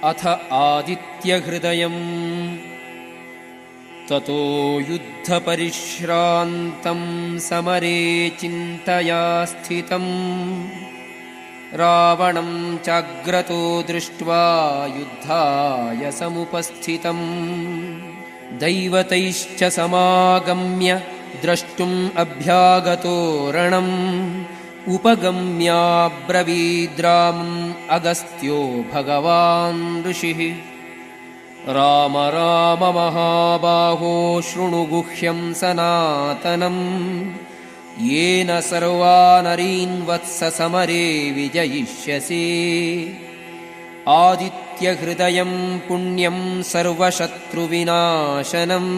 अथ आदित्यहृदयम् ततो युद्धपरिश्रान्तं समरे चिन्तया स्थितम् रावणं चाग्रतो दृष्ट्वा युद्धाय समुपस्थितम् दैवतैश्च समागम्य द्रष्टुम् अभ्यागतो रणम् उपगम्याब्रवीद्रामम् अगस्त्यो भगवान् ऋषिः राम राम महाबाहो शृणु गुह्यं सनातनम् येन सर्वानरीन् वत्स समरे विजयिष्यसि आदित्यहृदयं पुण्यं सर्वशत्रुविनाशनम्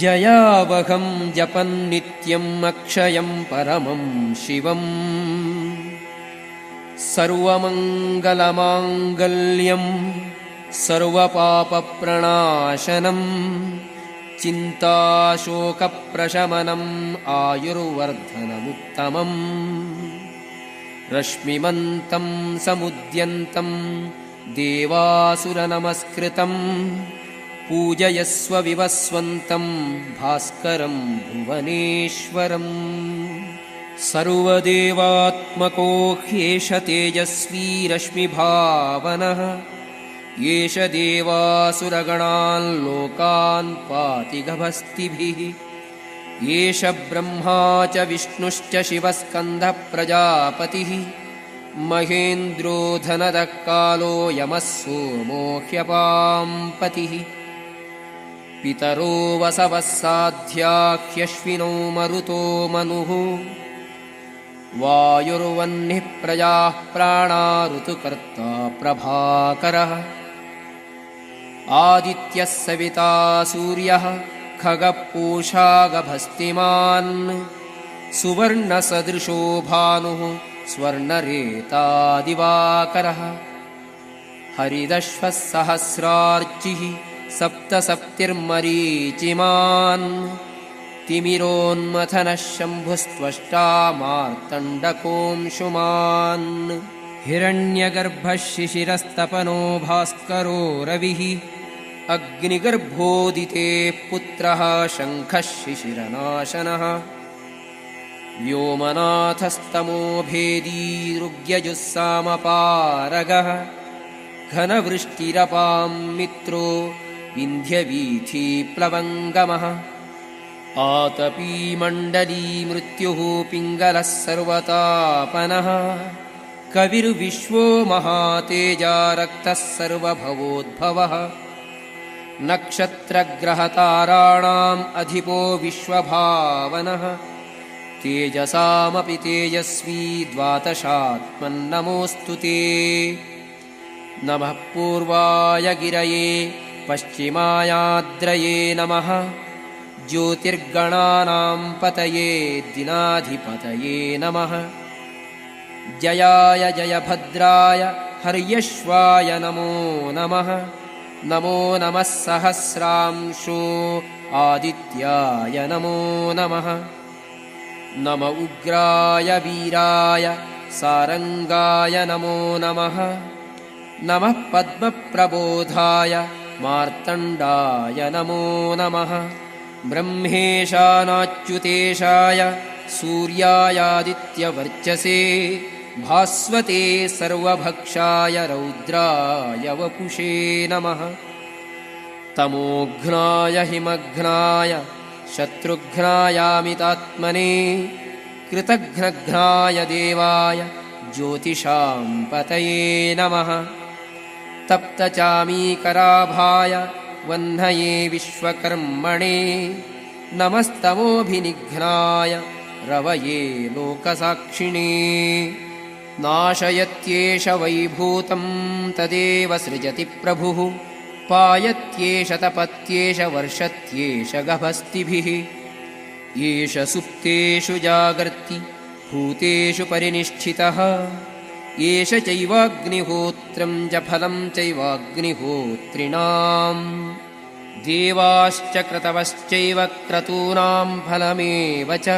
जयावहं जपन्नित्यम् अक्षयं परमं शिवम् सर्वमङ्गलमाङ्गल्यं सर्वपापप्रणाशनम् चिन्ताशोकप्रशमनम् आयुर्वर्धनमुत्तमम् रश्मिमन्तं समुद्यन्तं देवासुरनमस्कृतम् पूजयस्व विवस्वन्तं भास्करं भुवनेश्वरम् सर्वदेवात्मको ह्येष तेजस्वी रश्मिभावनः येष देवासुरगणान् लोकान् पाति गभस्तिभिः येष ब्रह्मा च विष्णुश्च शिवस्कन्दः प्रजापतिः महेन्द्रो धनदः कालो यमः सोमो ह्यपां पतिः पितरो वसवः साध्याः ह्यश्विनो मरुतो मनुः वायुर्वह्निः प्रजाः प्राणा ऋतुकर्ता प्रभाकरः आदित्यः सविता सूर्यः खगः पूषा गभस्तिमान् सुवर्णसदृशो भानुः स्वर्णरेतादिवाकरः हरिदश्वः सहस्रार्चिः सप्तसप्तिर्मरीचिमान् तिमिरोन्मथनः शम्भुस्त्वष्टा मार्तण्डकोऽंशुमान् हिरण्यगर्भः शिशिरस्तपनो भास्करो रविः अग्निगर्भोदिते पुत्रः शङ्खः शिशिरनाशनः व्योमनाथस्तमोभेदी ऋग्यजुस्सामपारगः घनवृष्टिरपां मित्रो विन्ध्यवीथीप्लवङ्गमः आतपीमण्डली मृत्युः पिङ्गलः सर्वतापनः कविर्विश्वो महातेजा रक्तः सर्वभवोद्भवः नक्षत्रग्रहताराणाम् अधिपो विश्वभावनः तेजसामपि तेजस्वी द्वादशात्मन्नमोऽस्तु ते नमः पूर्वाय गिरये पश्चिमायाद्रये नमः ज्योतिर्गणानां पतये दिनाधिपतये नमः जयाय जयभद्राय हर्यश्वाय नमो नमः नमो नमः सहस्रांशो आदित्याय नमो नमः नम उग्राय वीराय सारंगाय नमो नमः नमः पद्मप्रबोधाय मार्तण्डाय नमो नमः ब्रह्मेशानाच्युतेशाय सूर्यायादित्यवर्चसे भास्वते सर्वभक्षाय रौद्राय वपुषे नमः तमोघ्नाय हिमघ्नाय शत्रुघ्नायामितात्मने कृतघ्नघ्नाय देवाय ज्योतिषां पतये नमः तप्तचामीकराभाय वह्नये विश्वकर्मणे नमस्तमोभिनिघ्नाय रवये लोकसाक्षिणे नाशयत्येष वैभूतं तदेव सृजति प्रभुः पायत्येष तपत्येष वर्षत्येष गभस्तिभिः येष सुप्तेषु जागर्ति भूतेषु परिनिष्ठितः येष चैवाग्निहोत्रं च फलं चैवाग्निहोत्रिणाम् देवाश्च क्रतवश्चैव क्रतूनां फलमेव च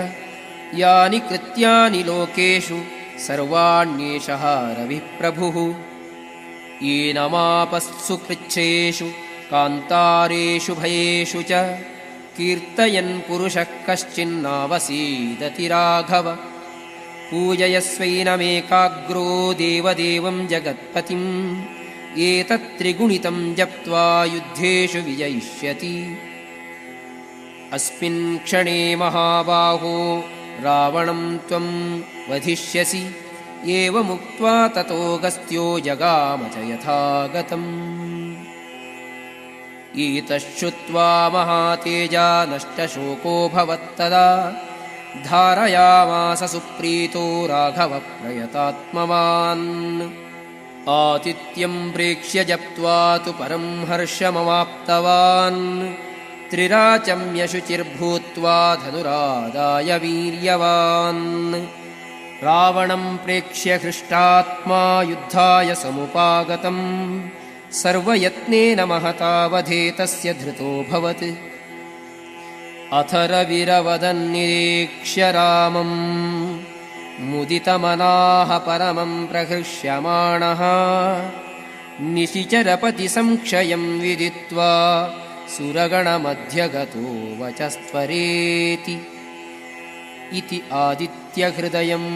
यानि कृत्यानि लोकेषु सर्वाण्येषः रविः प्रभुः येनमापस्सु कृच्छ्रेषु कान्तारेषु भयेषु च कीर्तयन् पुरुषः कश्चिन्नावसीदति राघव पूजयस्वैनमेकाग्रो देवदेवं जगत्पतिम् एतत्त्रिगुणितं जप्त्वा युद्धेषु विजयिष्यति अस्मिन् क्षणे महाबाहो रावणं त्वं वधिष्यसि एवमुक्त्वा ततोऽगस्त्यो जगाम च यथागतम् एतच्छ्रुत्वा महातेजा नष्टशोकोऽभवत्तदा धारयामास सुप्रीतो राघवप्रयतात्मवान् आतिथ्यं प्रेक्ष्य जप्त्वा तु परं हर्षमवाप्तवान् त्रिराचम्य शुचिर्भूत्वा धनुरादाय वीर्यवान् रावणं प्रेक्ष्य हृष्टात्मा युद्धाय समुपागतम् सर्वयत्नेन महता वधे तस्य धृतोऽभवत् अथ रविरवदन्निरीक्ष्य रामम् मुदितमनाः परमं प्रहृष्यमाणः निशिचरपतिसंक्षयं विदित्वा सुरगणमध्यगतो वचस्त्वरेति इति आदित्यहृदयम्।